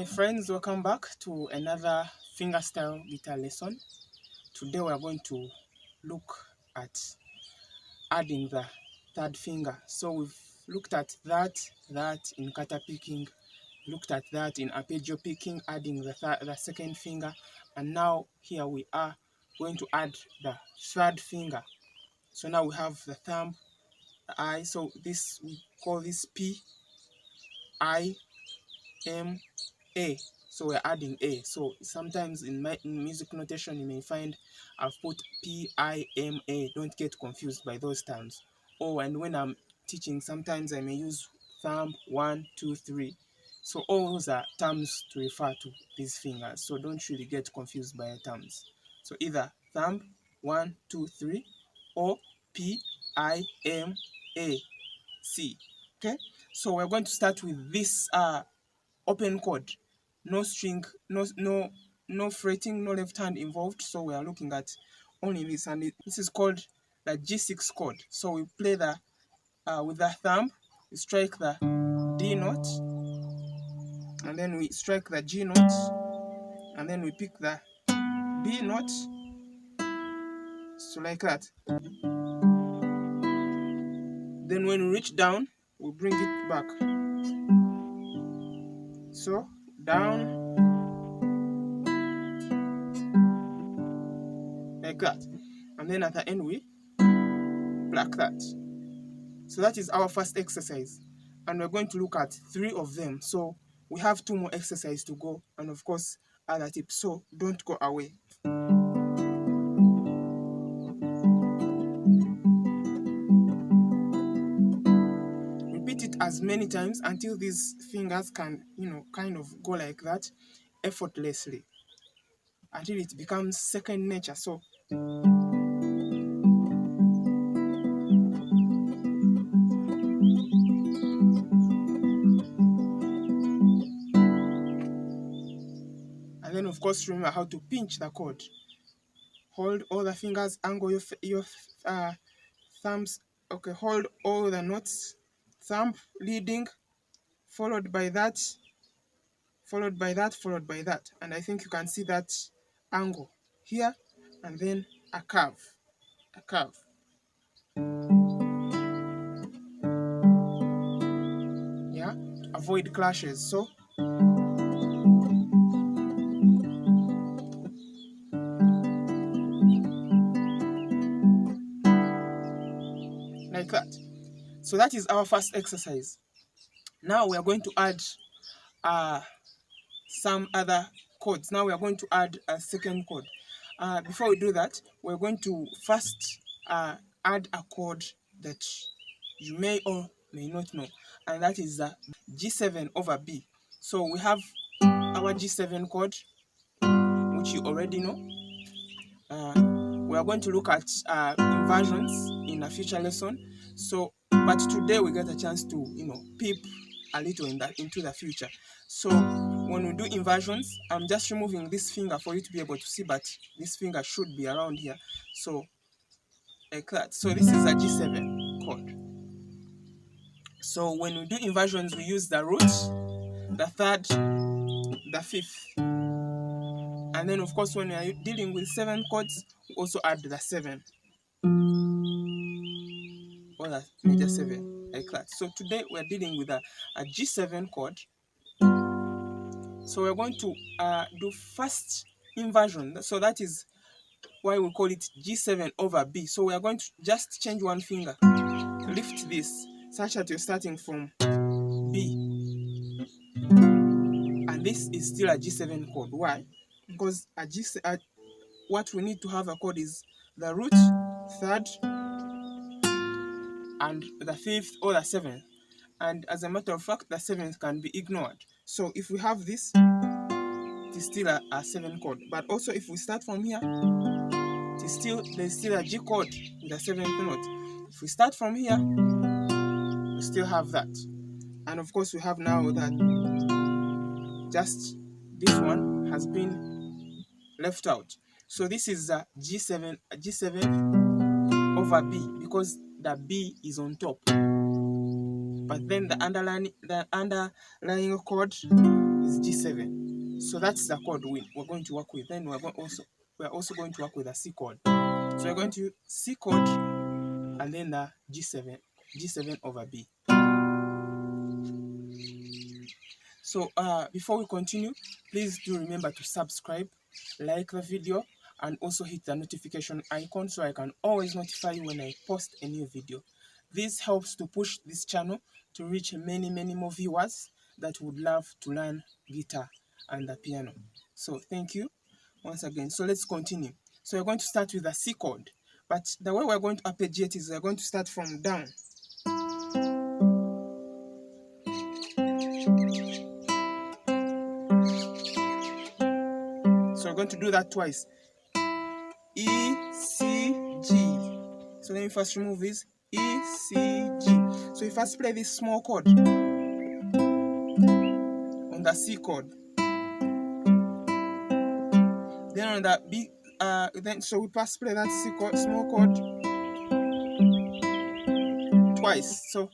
my friends, welcome back to another fingerstyle guitar lesson. Today we are going to look at adding the third finger. So we've looked at that in Cartr picking, looked at that in arpeggio picking, adding the second finger, and now here we are going to add the third finger. So now we have the thumb, the I, so this we call this P, I, M, A. So we're adding A. So sometimes in music notation you may find I've put P, I, M, A. Don't get confused by those terms. Oh, and when I'm teaching, sometimes I may use thumb 1, 2, 3. So all those are terms to refer to these fingers. So don't really get confused by the terms. So either thumb 1, 2, 3 or P, I, M, A, C. Okay. So we're going to start with this open chord, no string, no fretting, no left hand involved. So we are looking at only this, and this is called the G6 chord. So we play the with the thumb, we strike the D note, and then we strike the G note, and then we pick the B note. So like that. Then when we reach down, we bring it back. So down, like that, and then at the end we like that. So that is our first exercise, and we're going to look at 3 of them. So we have 2 more exercises to go, and of course other tips, so don't go away. Repeat it as many times until these fingers can, kind of go like that effortlessly, until it becomes second nature. So and then of course remember how to pinch the chord. Hold all the fingers, angle your thumbs. Okay, hold all the notes, thumb leading, followed by that, followed by that, followed by that. And I think you can see that angle here, and then a curve, a curve. Yeah, avoid clashes. So like that. So that is our first exercise. Now we are going to add some other chords. Now we are going to add a second chord. Before we do that, we're going to first add a chord that you may or may not know, and that is the G7 over B. So we have our G7 chord, which you already know. We are going to look at inversions in a future lesson. So, but today we get a chance to, peep a little into the future. So when we do inversions, I'm just removing this finger for you to be able to see, but this finger should be around here. So like that. So this is a G7 chord. So when we do inversions, we use the root, the third, the fifth. And then of course when we are dealing with 7 chords, we also add the 7. Or the major 7, like that. So today we're dealing with a G7 chord. So we're going to do first inversion. So that is why we call it G7 over B. So we are going to just change one finger, lift this such that you're starting from B, and this is still a G7 chord. Why? Because what we need to have a chord is the root, third, and the fifth or the 7th. And as a matter of fact, the 7th can be ignored. So if we have this, it is still a 7 chord. But also if we start from here, there's still a G chord with a 7th note. If we start from here, we still have that. And of course we have now that just this one has been left out. So this is a G7 over B, because the B is on top. But then the underlying chord is G7. So that's the chord we're going to work with. Then we're also going to work with a C chord. So we're going to use C chord and then the G7 over B. So before we continue, please do remember to subscribe, like the video, and also hit the notification icon so I can always notify you when I post a new video. This helps to push this channel to reach many more viewers that would love to learn guitar and the piano. So thank you once again. So let's continue. So we're going to start with the C chord, but the way we're going to arpeggiate is we're going to start from down. So we're going to do that twice. E, C, G. So let me first remove this. E, C, G. So you first play this small chord on the C chord. Then on the B, so we first play that C chord, small chord twice. So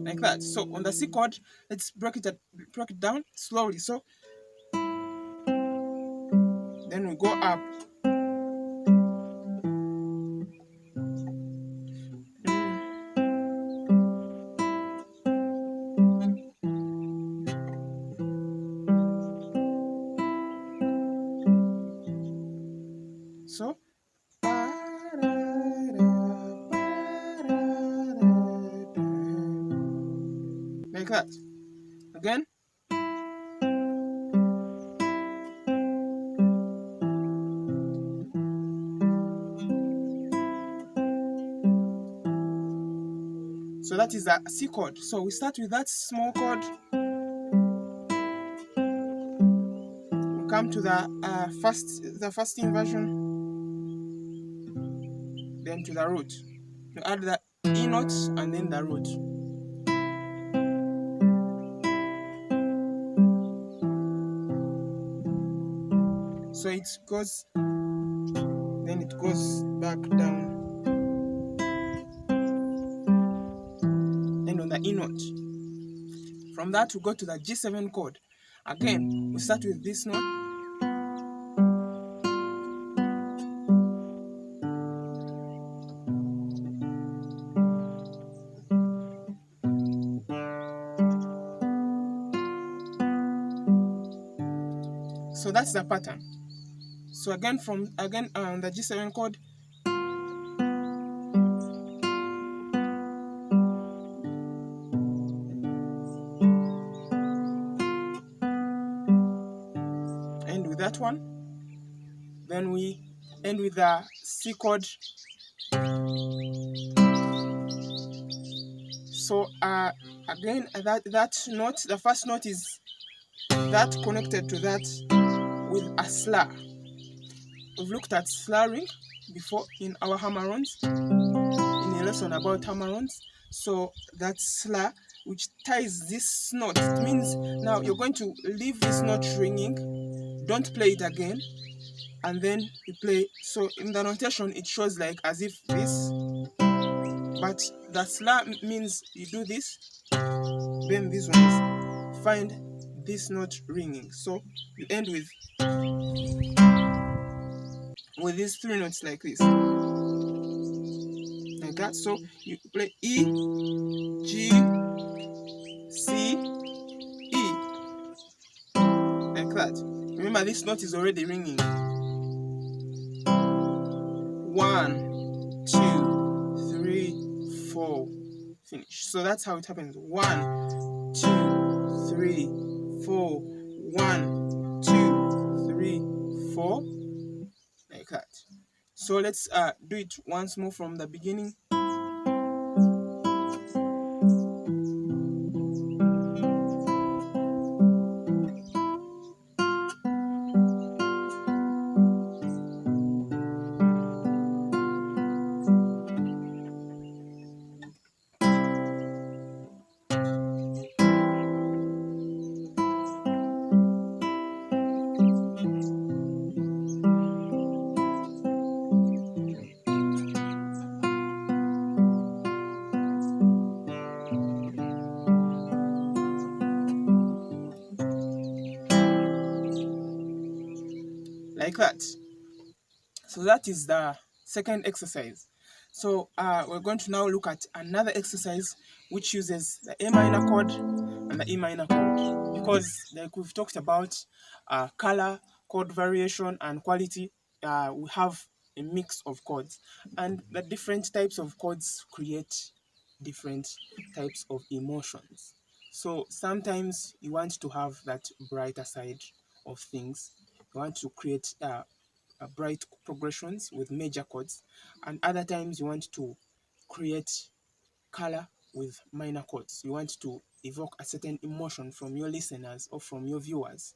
like that. So on the C chord, let's break it down slowly. So then we go up. So like that. Again. So that is the C chord. So we start with that small chord. We come to the first inversion, then to the root. You add the E note and then the root. So it goes, then it goes back down, and on the E note. From that we go to the G7 chord. Again, we start with this note. So that's the pattern. So again on the G7 chord, end with that one. Then we end with the C chord. So again that note, the first note is that connected to that with a slur. We've looked at slurring before in our Hammer-ons, in a lesson about Hammer-ons. So that slur which ties this note, it means now you're going to leave this note ringing, don't play it again, and then you play. So in the notation it shows like as if this, but the slur means you do this, then this one is find this note ringing. So you end with these three notes like this, like that. So you play E, G, C, E, like that. Remember this note is already ringing. 1, 2, 3, 4, finish. So that's how it happens. 1, 2, 3, 4, 1, 2, 3, 4, like that. So let's do it once more from the beginning. like that. So that is the second exercise. So we're going to now look at another exercise which uses the A minor chord and the E minor chord, because like we've talked about color, chord variation, and quality, we have a mix of chords, and the different types of chords create different types of emotions. So sometimes you want to have that brighter side of things. You want to create bright progressions with major chords, and other times you want to create color with minor chords. You want to evoke a certain emotion from your listeners or from your viewers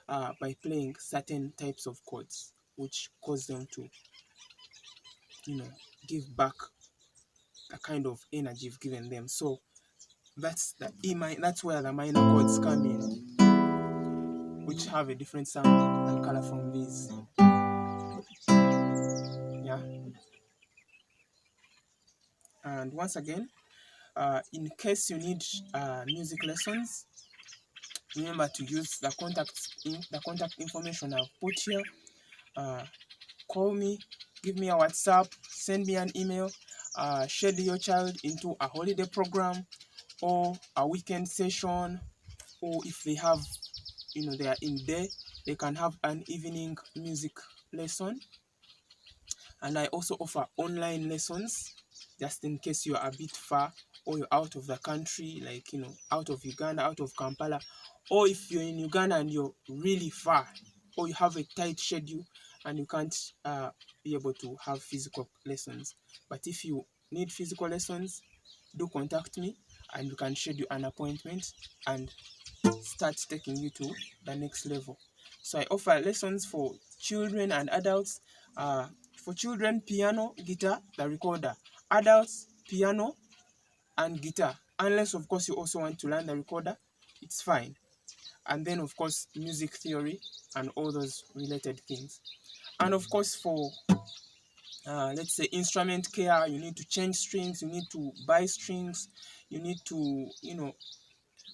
by playing certain types of chords, which cause them to, give back a kind of energy you've given them. So that's the that's where the minor chords come in, which have a different sound and color from these. Yeah. And once again, in case you need music lessons, remember to use the contact information I've put here. Call me, give me a WhatsApp, send me an email, schedule your child into a holiday program or a weekend session, or if they have, they are in day, they can have an evening music lesson. And I also offer online lessons, just in case you're a bit far or you're out of the country, like, out of Uganda, out of Kampala, or if you're in Uganda and you're really far, or you have a tight schedule and you can't be able to have physical lessons. But if you need physical lessons, do contact me and we can schedule an appointment and start taking you to the next level. So I offer lessons for children and adults. For children, piano, guitar, the recorder. Adults, piano and guitar. Unless, of course, you also want to learn the recorder, it's fine. And then, of course, music theory and all those related things. And, of course, for, let's say, instrument care, you need to change strings, you need to buy strings, you need to,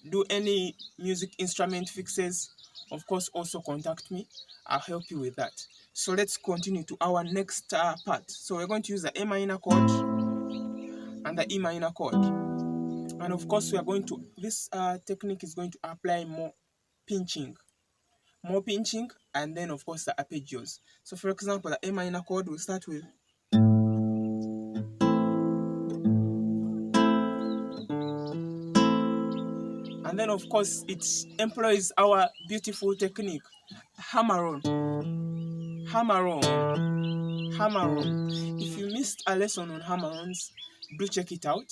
do any music instrument fixes, of course, also contact me. I'll help you with that. So let's continue to our next part. So we're going to use the A minor chord and the E minor chord. And of course, we are going to, this technique is going to apply more pinching, and then of course the arpeggios. So for example, the A minor chord will start with, and then of course it employs our beautiful technique, hammer-on. If you missed a lesson on hammer-ons, do check it out.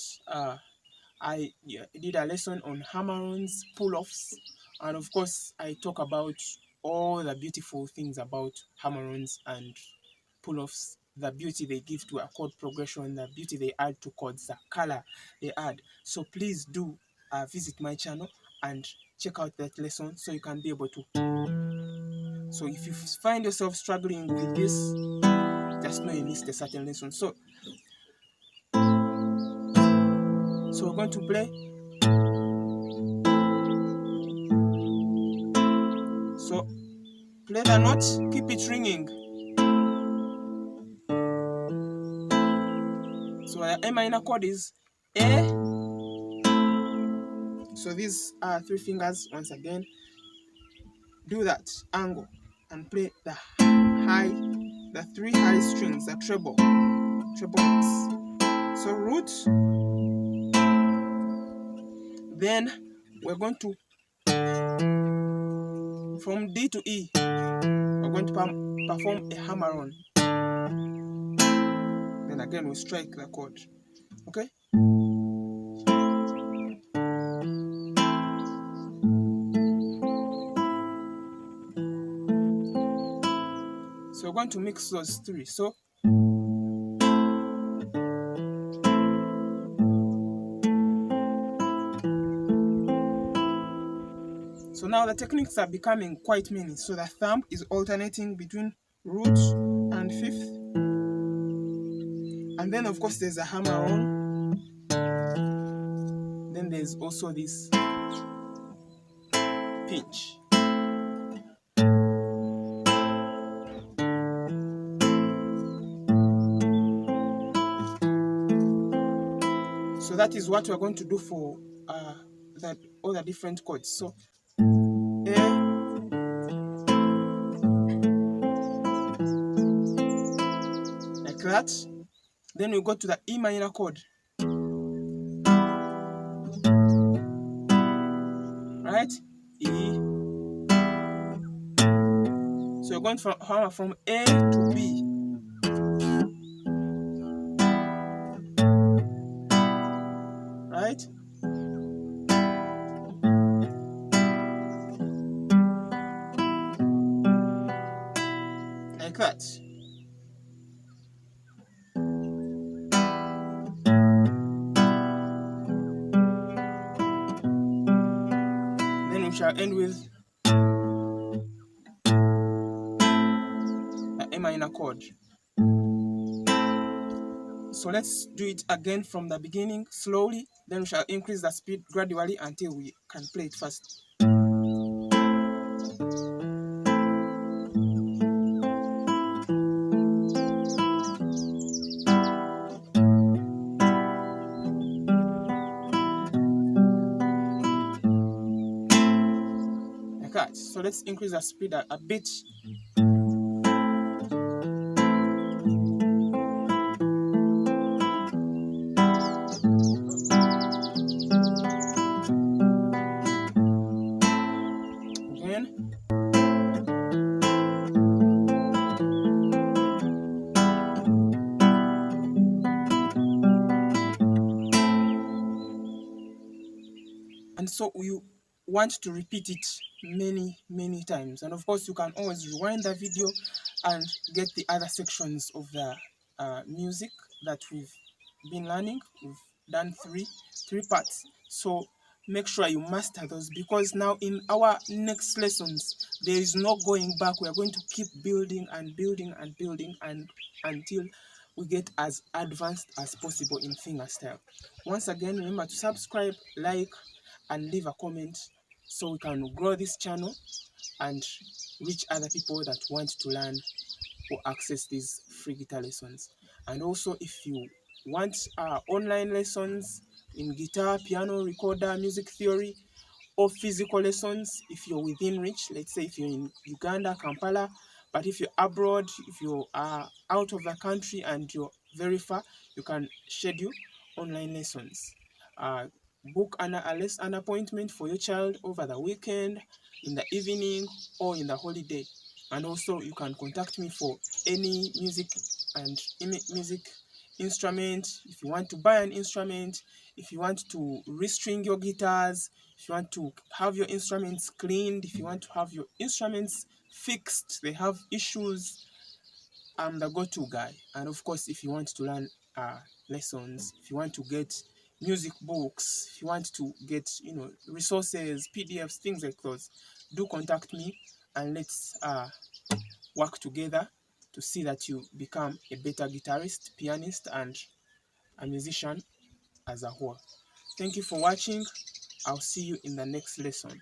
I did a lesson on hammer-ons, pull-offs, and of course I talk about all the beautiful things about hammer-ons and pull-offs, the beauty they give to a chord progression, the beauty they add to chords, the color they add. So please do visit my channel and check out that lesson so you can be able to. So if you find yourself struggling with this, just know you missed a certain lesson. So we're going to play. So play the note, keep it ringing. So the A minor chord is A. So these are 3 fingers. Once again, do that angle and play the 3 high strings, the treble notes. So root. Then we're going to, from D to E, we're going to perform a hammer-on. Then again we strike the chord. Okay? So we're going to mix those 3. So now the techniques are becoming quite many. So the thumb is alternating between root and 5th. And then of course there's a hammer-on. Then there's also this pinch. So that is what we're going to do for all the different chords. So A, like that. Then we go to the E minor chord. Right? E. So you're going from hammer from A to B. Right? Like that. Then we shall end with the A minor chord. So let's do it again from the beginning slowly. Then we shall increase the speed gradually until we can play it fast. Like that. So let's increase the speed a bit. And so you want to repeat it many times. And of course you can always rewind the video and get the other sections of the music that we've been learning. We've done three parts, so make sure you master those, because now in our next lessons there is no going back. We are going to keep building and building and building and until we get as advanced as possible in fingerstyle. Once again, remember to subscribe, like, and leave a comment so we can grow this channel and reach other people that want to learn or access these free guitar lessons. And also, if you want online lessons in guitar, piano, recorder, music theory, or physical lessons, if you're within reach, let's say if you're in Uganda, Kampala, but if you're abroad, if you are out of the country and you're very far, you can schedule online lessons. Book an appointment for your child over the weekend, in the evening, or in the holiday. And also you can contact me for any music instrument. If you want to buy an instrument, if you want to restring your guitars, if you want to have your instruments cleaned, if you want to have your instruments fixed, they have issues, I'm the go-to guy. And of course, if you want to learn lessons, if you want to get music books, if you want to get resources, PDFs, things like those, do contact me and let's work together to see that you become a better guitarist, pianist, and a musician as a whole. Thank you for watching. I'll see you in the next lesson.